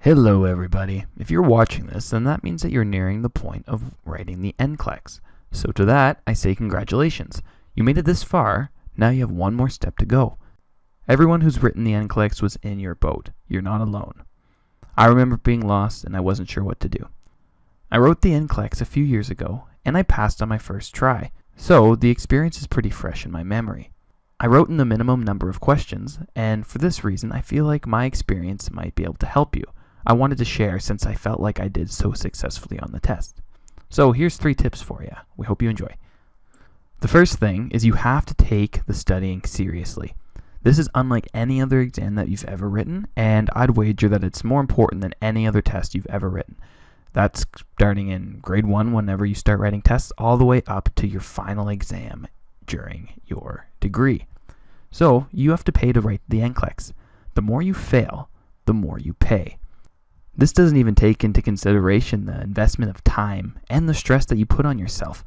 Hello everybody. If you're watching this, then that means that you're nearing the point of writing the NCLEX. So to that, I say congratulations. You made it this far, now you have one more step to go. Everyone who's written the NCLEX was in your boat. You're not alone. I remember being lost and I wasn't sure what to do. I wrote the NCLEX a few years ago and I passed on my first try, so the experience is pretty fresh in my memory. I wrote in the minimum number of questions, and for this reason I feel like my experience might be able to help you. I wanted to share since I felt like I did so successfully on the test. So here's 3 tips for you. We hope you enjoy. The first thing is you have to take the studying seriously. This is unlike any other exam that you've ever written, and I'd wager that it's more important than any other test you've ever written. That's starting in grade 1 whenever you start writing tests all the way up to your final exam during your degree. So you have to pay to write the NCLEX. The more you fail, the more you pay. This doesn't even take into consideration the investment of time and the stress that you put on yourself.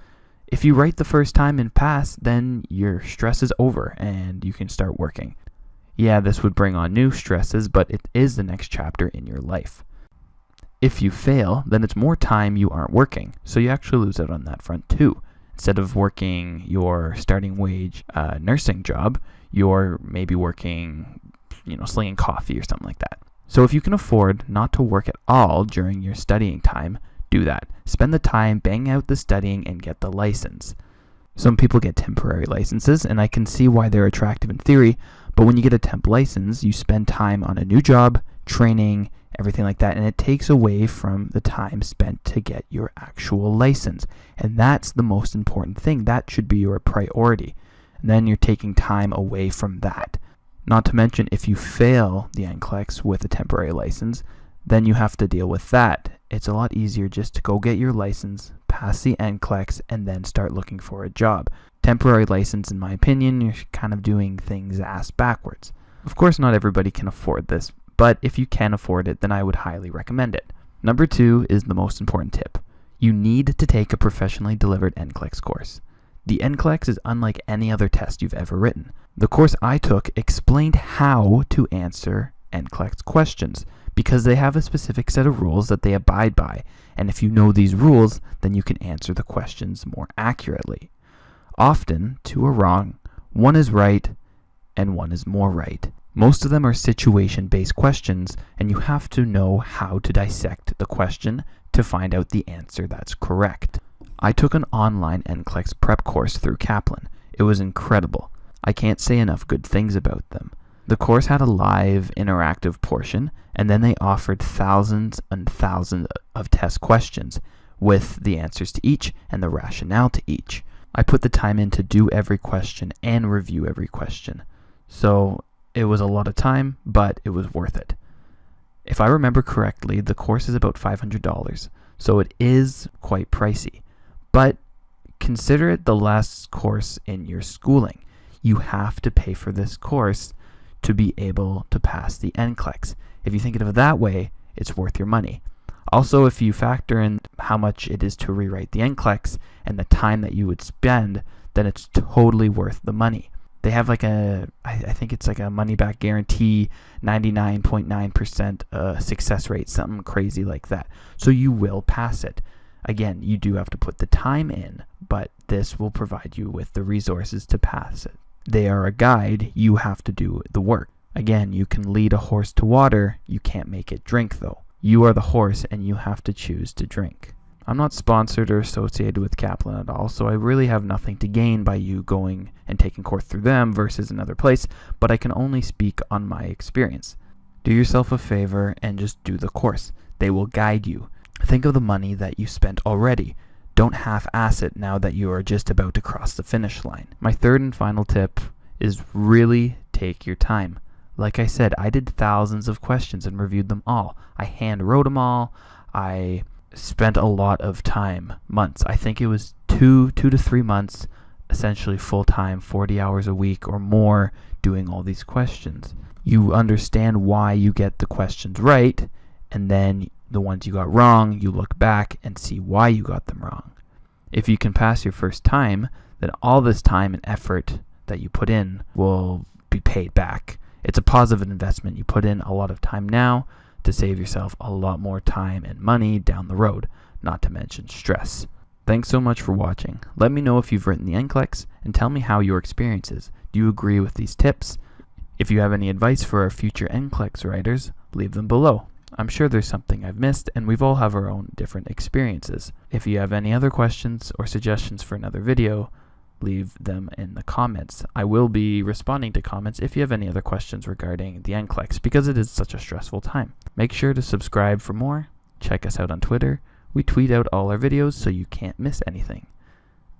If you write the first time and pass, then your stress is over and you can start working. Yeah, this would bring on new stresses, but it is the next chapter in your life. If you fail, then it's more time you aren't working, so you actually lose out on that front too. Instead of working your starting wage nursing job, you're maybe working, slinging coffee or something like that. So if you can afford not to work at all during your studying time, do that. Spend the time, bang out the studying, and get the license. Some people get temporary licenses, and I can see why they're attractive in theory, but when you get a temp license, you spend time on a new job, training, everything like that, and it takes away from the time spent to get your actual license. And that's the most important thing. That should be your priority. And then you're taking time away from that. Not to mention, if you fail the NCLEX with a temporary license, then you have to deal with that. It's a lot easier just to go get your license, pass the NCLEX, and then start looking for a job. Temporary license, in my opinion, you're kind of doing things ass backwards. Of course, not everybody can afford this, but if you can afford it, then I would highly recommend it. Number 2 is the most important tip. You need to take a professionally delivered NCLEX course. The NCLEX is unlike any other test you've ever written. The course I took explained how to answer NCLEX questions because they have a specific set of rules that they abide by, and if you know these rules, then you can answer the questions more accurately. Often, 2 are wrong, 1 is right, and 1 is more right. Most of them are situation-based questions, and you have to know how to dissect the question to find out the answer that's correct. I took an online NCLEX prep course through Kaplan. It was incredible. I can't say enough good things about them. The course had a live, interactive portion, and then they offered thousands and thousands of test questions with the answers to each and the rationale to each. I put the time in to do every question and review every question. So it was a lot of time, but it was worth it. If I remember correctly, the course is about $500, so it is quite pricey. But consider it the last course in your schooling. You have to pay for this course to be able to pass the NCLEX. If you think of it that way, it's worth your money. Also, if you factor in how much it is to rewrite the NCLEX and the time that you would spend, then it's totally worth the money. They have I think it's like a money-back guarantee, 99.9% success rate, something crazy like that. So you will pass it. Again, you do have to put the time in, but this will provide you with the resources to pass it. They are a guide, you have to do the work. Again, you can lead a horse to water, you can't make it drink though. You are the horse and you have to choose to drink. I'm not sponsored or associated with Kaplan at all, so I really have nothing to gain by you going and taking course through them versus another place, but I can only speak on my experience. Do yourself a favor and just do the course. They will guide you. Think of the money that you spent already. Don't half-ass it now that you are just about to cross the finish line. My third and final tip is really take your time. Like I said, I did thousands of questions and reviewed them all. I hand wrote them all. I spent a lot of time, months. I think it was 2 to 3 months, essentially full-time, 40 hours a week or more, doing all these questions. You understand why you get the questions right, and then the ones you got wrong, you look back and see why you got them wrong. If you can pass your first time, then all this time and effort that you put in will be paid back. It's a positive investment. You put in a lot of time now, to save yourself a lot more time and money down the road, not to mention stress. Thanks so much for watching. Let me know if you've written the NCLEX and tell me how your experience is. Do you agree with these tips? If you have any advice for our future NCLEX writers, leave them below. I'm sure there's something I've missed, and we've all have our own different experiences. If you have any other questions or suggestions for another video, leave them in the comments. I will be responding to comments if you have any other questions regarding the NCLEX, because it is such a stressful time. Make sure to subscribe for more. Check us out on Twitter. We tweet out all our videos so you can't miss anything.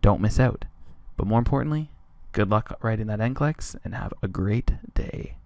Don't miss out. But more importantly, good luck writing that NCLEX and have a great day.